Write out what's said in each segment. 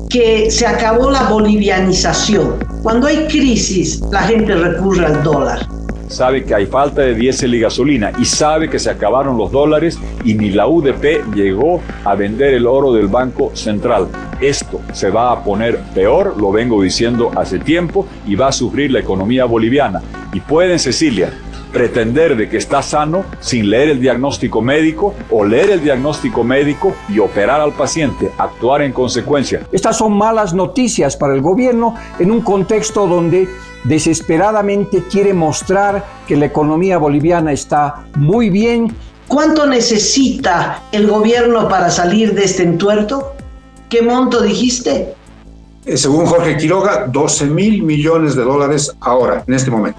que se acabó la bolivianización. Cuando hay crisis, la gente recurre al dólar. Sabe que hay falta de diésel y gasolina y sabe que se acabaron los dólares y ni la UDP llegó a vender el oro del Banco Central. Esto se va a poner peor, lo vengo diciendo hace tiempo, y va a sufrir la economía boliviana. Y pueden, Cecilia, pretender de que está sano sin leer el diagnóstico médico o leer el diagnóstico médico y operar al paciente, actuar en consecuencia. Estas son malas noticias para el gobierno en un contexto donde desesperadamente quiere mostrar que la economía boliviana está muy bien. ¿Cuánto necesita el gobierno para salir de este entuerto? ¿Qué monto dijiste? Según Jorge Quiroga, 12.000 millones de dólares ahora, en este momento.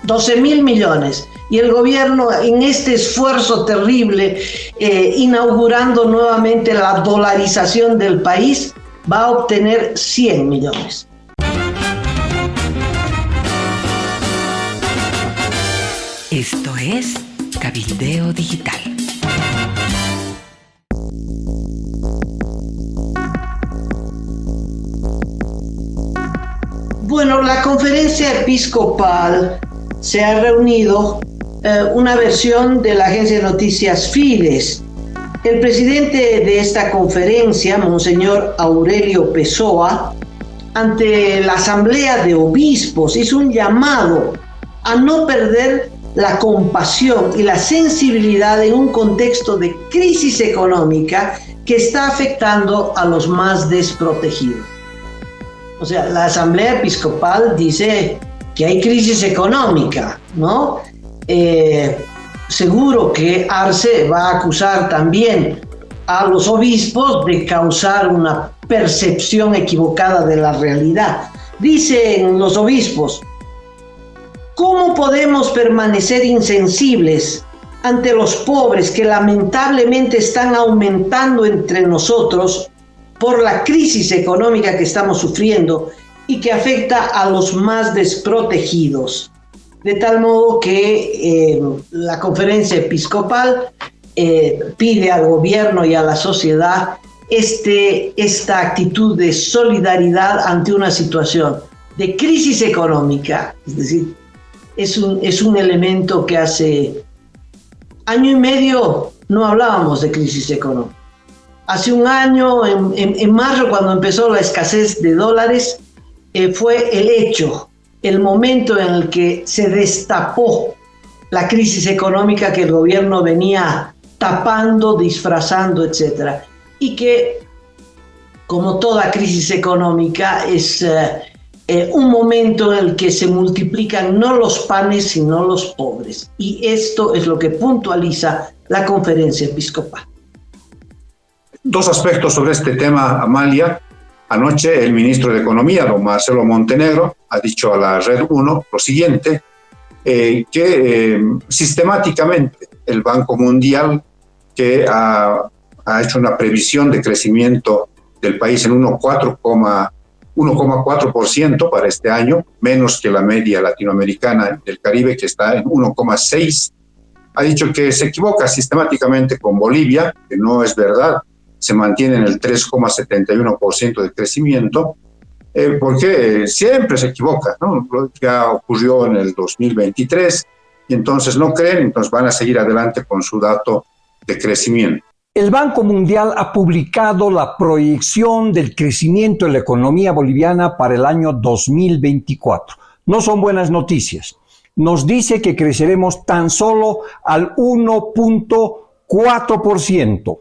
12.000 millones. Y el gobierno, en este esfuerzo terrible, inaugurando nuevamente la dolarización del país, va a obtener 100 millones. Esto es Cabildeo Digital. Bueno, la conferencia episcopal se ha reunido una versión de la agencia de noticias Fides. El presidente de esta conferencia, Monseñor Aurelio Pessoa, ante la asamblea de obispos, hizo un llamado a no perder la compasión y la sensibilidad en un contexto de crisis económica que está afectando a los más desprotegidos. O sea, la Asamblea Episcopal dice que hay crisis económica, ¿no? Seguro que Arce va a acusar también a los obispos de causar una percepción equivocada de la realidad. Dicen los obispos: ¿cómo podemos permanecer insensibles ante los pobres que lamentablemente están aumentando entre nosotros por la crisis económica que estamos sufriendo y que afecta a los más desprotegidos? De tal modo que la conferencia episcopal pide al gobierno y a la sociedad esta actitud de solidaridad ante una situación de crisis económica. Es decir, es un elemento que hace año y medio no hablábamos de crisis económica. Hace un año, en marzo, cuando empezó la escasez de dólares, fue el hecho, el momento en el que se destapó la crisis económica que el gobierno venía tapando, disfrazando, etc. Y que, como toda crisis económica, es un momento en el que se multiplican no los panes, sino los pobres. Y esto es lo que puntualiza la conferencia episcopal. Dos aspectos sobre este tema, Amalia. Anoche el ministro de Economía, don Marcelo Montenegro, ha dicho a la Red 1 lo siguiente, que sistemáticamente el Banco Mundial, que ha hecho una previsión de crecimiento del país en 1,4% para este año, menos que la media latinoamericana del Caribe, que está en 1,6%, ha dicho que se equivoca sistemáticamente con Bolivia, que no es verdad, se mantiene en el 3,71% de crecimiento, porque siempre se equivoca, ¿no? Ya ocurrió en el 2023, y entonces no creen, entonces van a seguir adelante con su dato de crecimiento. El Banco Mundial ha publicado la proyección del crecimiento de la economía boliviana para el año 2024. No son buenas noticias. Nos dice que creceremos tan solo al 1,4%.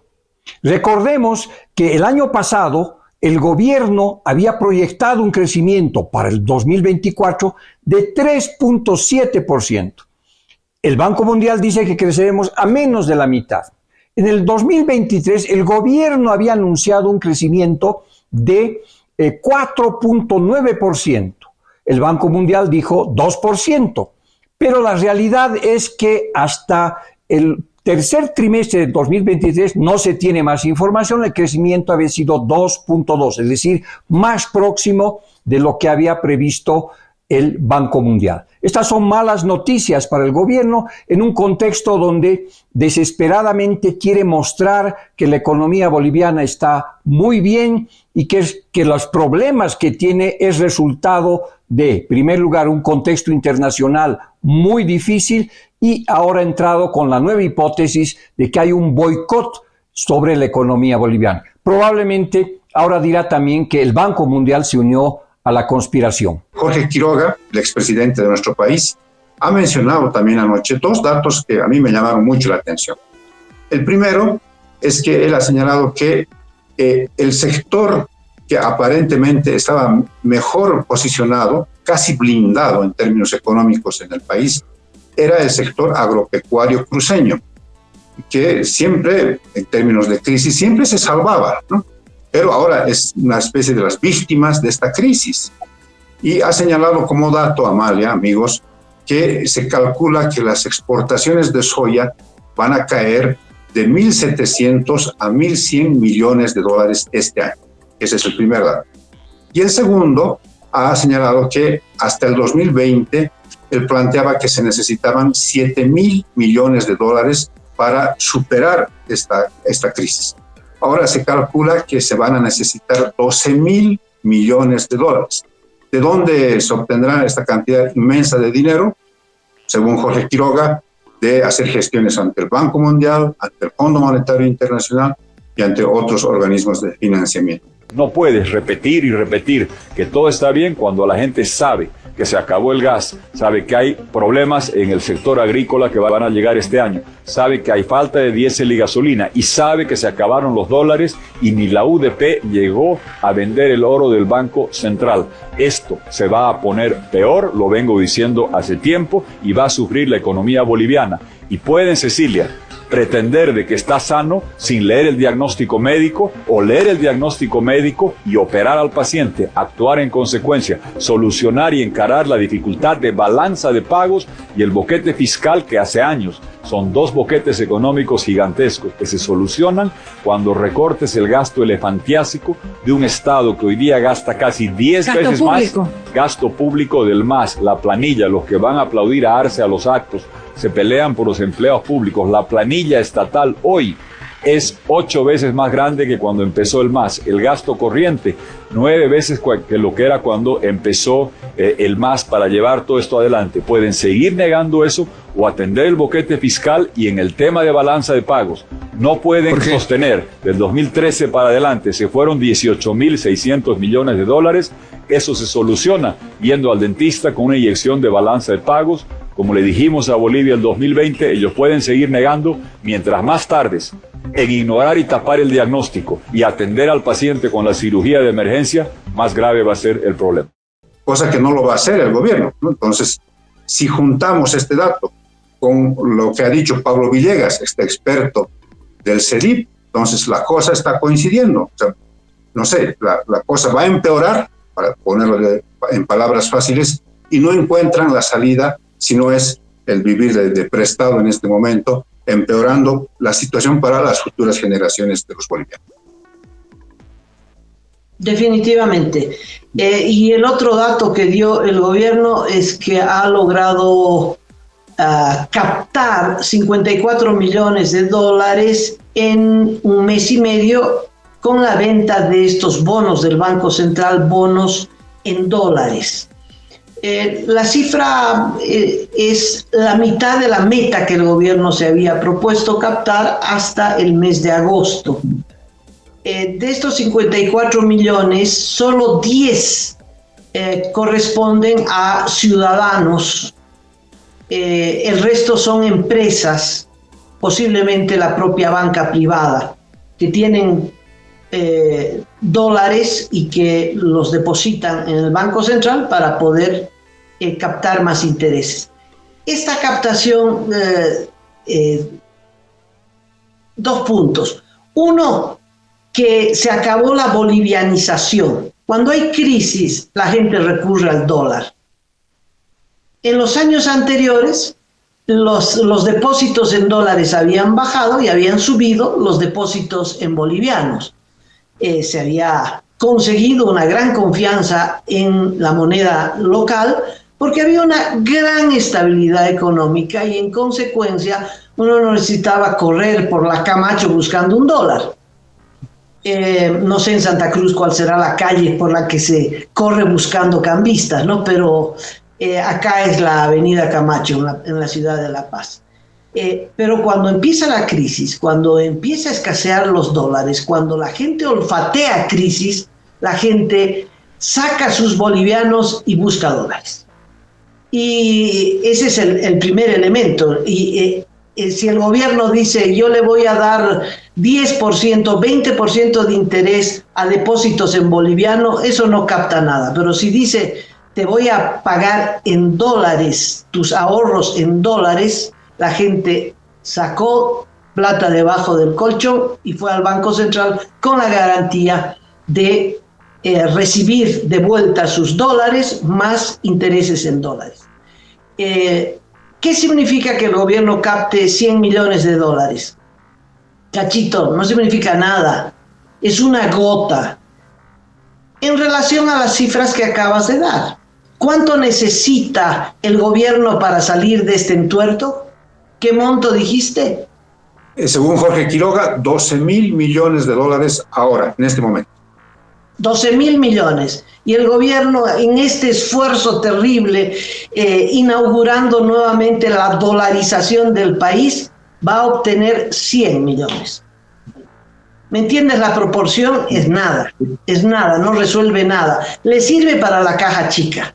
Recordemos que el año pasado el gobierno había proyectado un crecimiento para el 2024 de 3,7%. El Banco Mundial dice que creceremos a menos de la mitad. En el 2023 el gobierno había anunciado un crecimiento de 4,9%. El Banco Mundial dijo 2%. Pero la realidad es que hasta el tercer trimestre de 2023 no se tiene más información, el crecimiento había sido 2,2, es decir, más próximo de lo que había previsto el Banco Mundial. Estas son malas noticias para el gobierno en un contexto donde desesperadamente quiere mostrar que la economía boliviana está muy bien y que los problemas que tiene es resultado de, en primer lugar, un contexto internacional muy difícil y ahora ha entrado con la nueva hipótesis de que hay un boicot sobre la economía boliviana. Probablemente ahora dirá también que el Banco Mundial se unió a la conspiración. Jorge Quiroga, el expresidente de nuestro país, ha mencionado también anoche dos datos que a mí me llamaron mucho la atención. El primero es que él ha señalado que el sector que aparentemente estaba mejor posicionado, casi blindado en términos económicos en el país, era el sector agropecuario cruceño, que siempre, en términos de crisis, siempre se salvaba, ¿no? Pero ahora es una especie de las víctimas de esta crisis. Y ha señalado como dato, Amalia, amigos, que se calcula que las exportaciones de soya van a caer de 1.700 a 1.100 millones de dólares este año. Ese es el primer dato. Y el segundo ha señalado que hasta el 2020 él planteaba que se necesitaban 7.000 millones de dólares para superar esta crisis. Ahora se calcula que se van a necesitar 12.000 millones de dólares. ¿De dónde se obtendrá esta cantidad inmensa de dinero? Según Jorge Quiroga, de hacer gestiones ante el Banco Mundial, ante el Fondo Monetario Internacional y ante otros organismos de financiamiento. No puedes repetir y repetir que todo está bien cuando la gente sabe que se acabó el gas, sabe que hay problemas en el sector agrícola que van a llegar este año, sabe que hay falta de diésel y gasolina y sabe que se acabaron los dólares y ni la UDP llegó a vender el oro del Banco Central. Esto se va a poner peor, lo vengo diciendo hace tiempo, y va a sufrir la economía boliviana. Y pueden, Cecilia, pretender de que está sano sin leer el diagnóstico médico o leer el diagnóstico médico y operar al paciente, actuar en consecuencia, solucionar y encarar la dificultad de balanza de pagos y el boquete fiscal que hace años. Son dos boquetes económicos gigantescos que se solucionan cuando recortes el gasto elefantiásico de un Estado que hoy día gasta casi 10 veces más gasto público del MAS, la planilla, los que van a aplaudir a Arce a los actos, se pelean por los empleados públicos. La planilla estatal hoy es 8 veces más grande que cuando empezó el MAS. El gasto corriente, 9 veces que lo que era cuando empezó el MAS para llevar todo esto adelante. Pueden seguir negando eso o atender el boquete fiscal, y en el tema de balanza de pagos no pueden sostener del 2013 para adelante se fueron 18.600 millones de dólares. Eso se soluciona yendo al dentista con una inyección de balanza de pagos. Como le dijimos a Bolivia el 2020, ellos pueden seguir negando mientras más tardes en ignorar y tapar el diagnóstico y atender al paciente con la cirugía de emergencia, más grave va a ser el problema. Cosa que no lo va a hacer el gobierno, ¿no? Entonces, si juntamos este dato con lo que ha dicho Pablo Villegas, este experto del CEDIP, entonces la cosa está coincidiendo. O sea, no sé, la cosa va a empeorar, para ponerlo en palabras fáciles, y no encuentran la salida si no es el vivir de prestado en este momento, empeorando la situación para las futuras generaciones de los bolivianos. Definitivamente. Y el otro dato que dio el gobierno es que ha logrado captar 54 millones de dólares en un mes y medio con la venta de estos bonos del Banco Central, bonos en dólares. La cifra es la mitad de la meta que el gobierno se había propuesto captar hasta el mes de agosto. De estos 54 millones, solo 10 corresponden a ciudadanos. El resto son empresas, posiblemente la propia banca privada, que tienen dólares y que los depositan en el Banco Central para poder captar más intereses. Esta captación, 2 puntos. Uno, que se acabó la bolivianización. Cuando hay crisis, la gente recurre al dólar. En los años anteriores, los depósitos en dólares habían bajado y habían subido los depósitos en bolivianos. Se había conseguido una gran confianza en la moneda local, porque había una gran estabilidad económica y en consecuencia uno no necesitaba correr por la Camacho buscando un dólar. No sé en Santa Cruz cuál será la calle por la que se corre buscando cambistas, ¿no? Pero acá es la Avenida Camacho, en la ciudad de La Paz. Pero cuando empieza la crisis, cuando empieza a escasear los dólares, cuando la gente olfatea crisis, la gente saca sus bolivianos y busca dólares. Y ese es el primer elemento. Y si el gobierno dice, yo le voy a dar 10%, 20% de interés a depósitos en boliviano, eso no capta nada. Pero si dice, te voy a pagar en dólares, tus ahorros en dólares, la gente sacó plata debajo del colchón y fue al Banco Central con la garantía de recibir de vuelta sus dólares más intereses en dólares. ¿Qué significa que el gobierno capte 100 millones de dólares? Cachito, no significa nada. Es una gota en relación a las cifras que acabas de dar. ¿Cuánto necesita el gobierno para salir de este entuerto? ¿Qué monto dijiste? Según Jorge Quiroga, 12.000 millones de dólares ahora, en este momento. 12.000 millones. Y el gobierno, en este esfuerzo terrible, inaugurando nuevamente la dolarización del país, va a obtener 100 millones. ¿Me entiendes? La proporción es nada, no resuelve nada. Le sirve para la caja chica.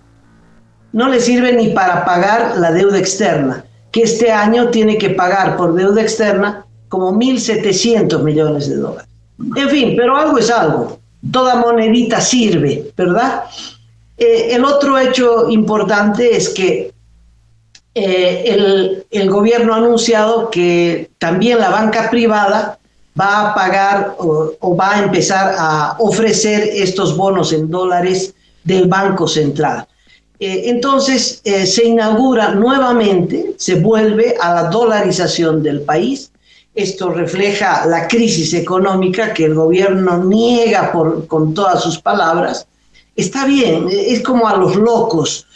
No le sirve ni para pagar la deuda externa, que este año tiene que pagar por deuda externa como 1.700 millones de dólares. En fin, pero algo es algo. Toda monedita sirve, ¿verdad? El otro hecho importante es que el gobierno ha anunciado que también la banca privada va a pagar o va a empezar a ofrecer estos bonos en dólares del Banco Central. Entonces se inaugura nuevamente, se vuelve a la dolarización del país. Esto refleja la crisis económica que el gobierno niega con todas sus palabras. Está bien, es como a los locos,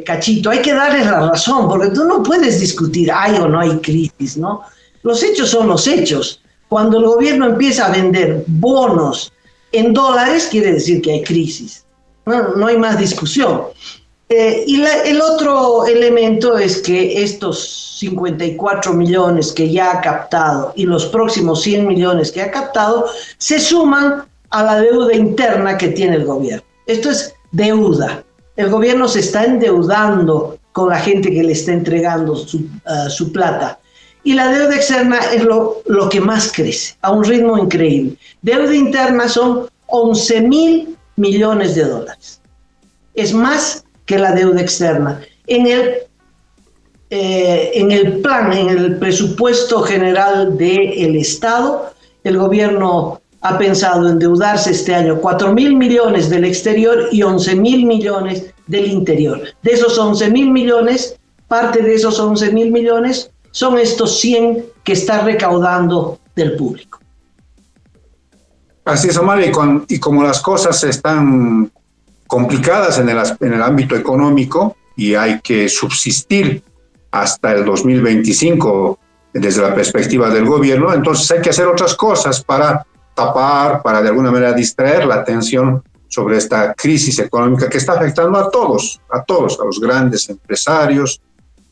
Cachito, hay que darles la razón, porque tú no puedes discutir hay o no hay crisis, ¿no? Los hechos son los hechos. Cuando el gobierno empieza a vender bonos en dólares, quiere decir que hay crisis. No hay más discusión. Y el otro elemento es que estos 54 millones que ya ha captado y los próximos 100 millones que ha captado se suman a la deuda interna que tiene el gobierno. Esto es deuda. El gobierno se está endeudando con la gente que le está entregando su plata. Y la deuda externa es lo que más crece, a un ritmo increíble. Deuda interna son 11.000 millones de dólares. Es más que la deuda externa. En el plan, en el presupuesto general del Estado, el gobierno ha pensado endeudarse este año 4.000 millones del exterior y 11.000 millones del interior. De esos 11.000 millones, parte de esos 11.000 millones son estos 100 que está recaudando del público. Así es, Omar, y como las cosas están complicadas en el ámbito económico y hay que subsistir hasta el 2025 desde la perspectiva del gobierno, entonces hay que hacer otras cosas para tapar, para de alguna manera distraer la atención sobre esta crisis económica que está afectando a todos, a los grandes empresarios,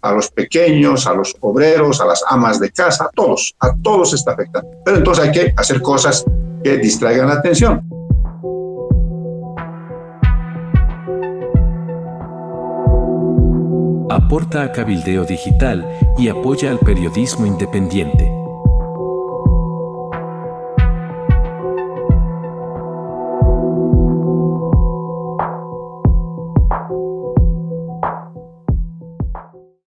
a los pequeños, a los obreros, a las amas de casa, a todos está afectando. Pero entonces hay que hacer cosas que distraigan la atención. Aporta a Cabildeo Digital y apoya al periodismo independiente.